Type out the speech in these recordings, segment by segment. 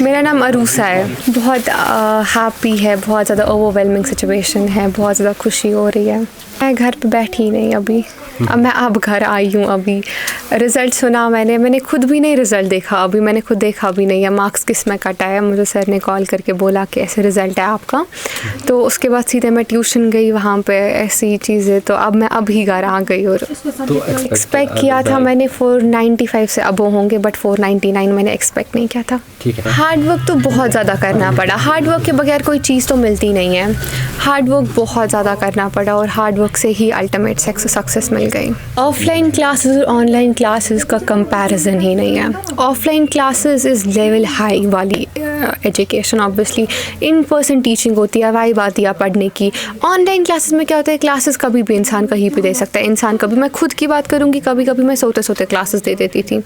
मेरा नाम अरूसा है. बहुत हैप्पी है, बहुत ज़्यादा ओवरवेलमिंग सिचुएशन है, बहुत ज़्यादा खुशी हो रही है. मैं घर पे बैठी नहीं अभी. अब घर आई हूँ. अभी रिज़ल्ट सुना मैंने खुद भी नहीं रिज़ल्ट देखा अभी. मैंने खुद देखा भी नहीं है मार्क्स किस में कटा है. मुझे सर ने कॉल करके बोला कि ऐसे रिज़ल्ट है आपका. तो उसके बाद सीधे मैं ट्यूशन गई वहाँ पे ऐसी चीज़ें. तो अब मैं अभी घर आ गई. और एक्सपेक्ट किया था मैंने 495 से अबव होंगे, बट 499 मैंने एक्सपेक्ट नहीं किया था. हार्ड वर्क तो बहुत ज़्यादा करना पड़ा. हार्ड वर्क के बगैर कोई चीज़ तो मिलती नहीं है. हार्ड वर्क बहुत ज़्यादा करना पड़ा और हार्ड वर्क से ही अल्टीमेट सक्सेस मिल गई. ऑफलाइन क्लासेस और ऑनलाइन क्लासेस का कंपैरिजन ही नहीं है. Offline classes is level high वाली education. Obviously in person teaching होती है, वाइब आती है पढ़ने की. ऑनलाइन क्लासेस में क्या होता है, क्लासेस कभी भी इंसान कहीं भी दे सकता है. इंसान कभी, मैं खुद की बात करूँगी, कभी कभी मैं सोते सोते क्लासेस दे देती थी.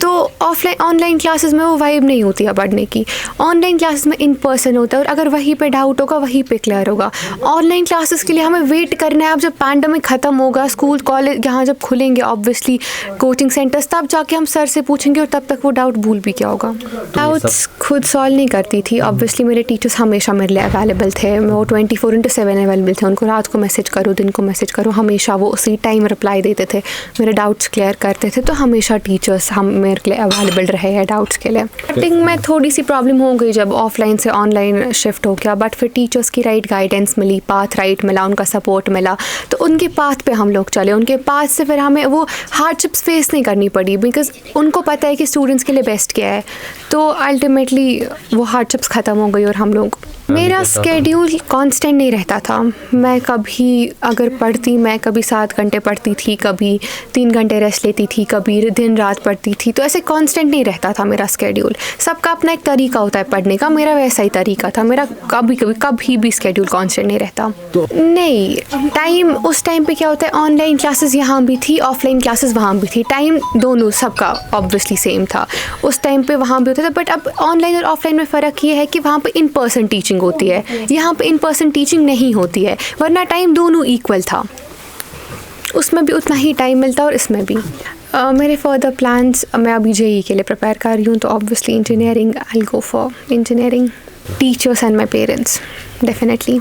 तो ऑनलाइन क्लासेस में वो वाइब नहीं होती है पढ़ने की. ऑनलाइन क्लासेस में इन पर्सन होता है और अगर वहीं पे डाउट होगा वहीं पे क्लियर होगा. ऑनलाइन क्लासेस के लिए हमें वेट करना है. अब जब पैंडेमिक ख़त्म होगा, स्कूल कॉलेज यहाँ जब खुलेंगे, ऑब्वियसली कोचिंग सेंटर्स, तब जाके हम सर से पूछेंगे और तब तक वो डाउट भूल भी क्या होगा. डाउट्स खुद सॉल्व नहीं करती थी. ऑब्वियसली मेरे टीचर्स हमेशा मेरे लिए अवेलेबल थे. वो 24/7 अवेलेबल थे. उनको रात को मैसेज करो, दिन को मैसेज करो, हमेशा वो उसी टाइम रिप्लाई देते थे. मेरे डाउट्स क्लियर करते थे. तो हमेशा टीचर्स हम मेरे लिए अवेलेबल रहे हैं डाउट्स के लिए. स्टार्टिंग में थोड़ी सी प्रॉब्लम हो गई जब ऑफलाइन से ऑनलाइन शिफ्ट हो गया, बट फिर टीचर्स की राइट गाइडेंस मिली, पाथ राइट मिला, उनका सपोर्ट मिला. तो उनके पाथ पे हम लोग चले. उनके पाथ से फिर हमें वो हार्डशिप्स फेस नहीं करनी पड़ी, बिकॉज उनको पता है कि स्टूडेंट्स के लिए बेस्ट क्या है. तो अल्टीमेटली वो हार्डशिप्स ख़त्म हो गई और हम लोग. मेरा स्केड्यूल कांस्टेंट नहीं रहता था. मैं कभी अगर पढ़ती, मैं कभी 7 घंटे पढ़ती थी, कभी 3 घंटे रेस्ट लेती थी, कभी दिन रात पढ़ती थी. तो ऐसे कांस्टेंट नहीं रहता था मेरा स्केड्यूल. सबका अपना एक तरीका होता है पढ़ने का. मेरा वैसा ही तरीका था. मेरा कभी भी स्केड्यूल कांस्टेंट नहीं रहता. नहीं, टाइम उस टाइम पे क्या होता है, ऑनलाइन क्लासेस यहाँ भी थी, ऑफलाइन क्लासेस वहाँ भी थी. टाइम दोनों सबका ऑब्वियसली सेम था. उस टाइम पे वहाँ भी होता था. बट अब ऑनलाइन और ऑफलाइन में फ़र्क ये है कि वहाँ पे इन पर्सन टीचिंग होती है, यहाँ पे इन पर्सन टीचिंग नहीं होती है. वरना टाइम दोनों इक्वल था. उसमें भी उतना ही टाइम मिलता और इसमें भी. मेरे फर्दर प्लान्स, मैं अभी जेईई के लिए प्रिपेयर कर रही हूँ. तो obviously engineering, I will go for engineering. Teachers and my parents definitely.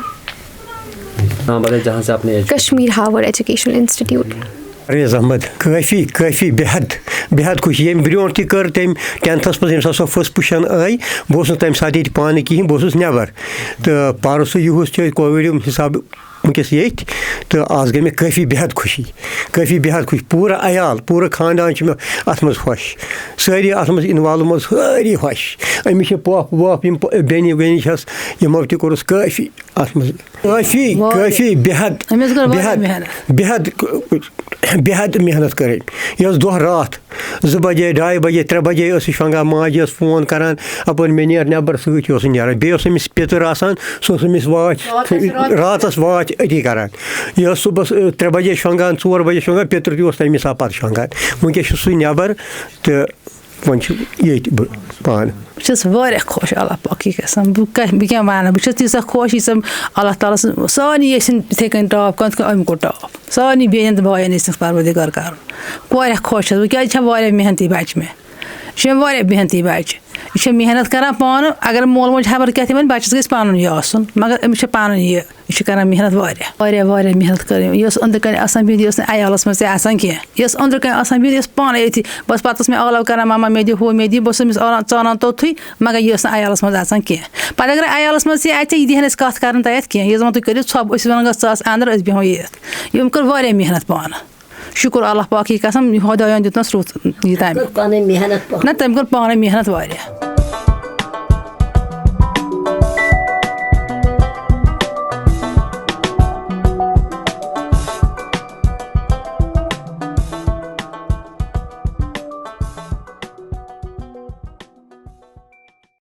जहाँ से आपने Kashmir Harvard educational institute. Raiz Ahmed. काफ़ी बेहद खुशी. ये ब्रो कर तम 10th मज सो फर्स्ट पोजिशन आई. बहुत तम सात ये पान कहें, बहुत नबर. तो पारस यूस कोविड हिसाब वनकस ये. तो आज गई मे काफ़ी बेहद खुशी. पूरा अयाल, पूरा खानदान अत मज खुश. सारी अत मज इन्वॉल्व सारी खुश. अमिस पप वप बेनी वेनी यमो ति कोरस काफ़ी अत मज काफ़ी बेहद मेहनत कर. यह दह रात 2 बजे 2:30 बजे 3 बजे शंगान. माज फोन करान अपन मे नेर नबर सत नारान. बेस पितर आसान, समिस वाच रातस वाच अति करान. यह सुबह 3 बजे शंगान, 4 बजे शंगान. पितर तम तमिस पत शंगान. वनकस सह नबर. तो वन ये पान. बह खुश अल्लाह पाकी कसम. बह क्या वन, बह तीसा खुश यीस अल्लाह ताला सानी इथे कन टॉप कत अम को टॉप. सानी बेन तो बायन परवरदिगार कर. वह खुश क्या मेहनती बच मे. मेहनती बच. यह मेहनत करान पान. अगर मोल मोज खबर क्या वन बचस गई पान यह, मगर अमिस पान यह कर मेहनत वारिया मेहनत कर. अंदर कन बिहत अयालस मज कह अंदर कन बिहत पान ये बस पत मे अलव कर मामा मे दि हु मे दि. बस चानान तोथु, मगर यह अयालस मज कह. पे अगर अयालस मज यह दिहन कत कर तथ कह. यह तुम करो ब वन ग अंदर बेहो ये. यम कर मेहनत पान. शुक्र अल्लाह पाकी कसम. खुदायन दितनस रुत ये तम ना तम कर पान मेहनत वारिया.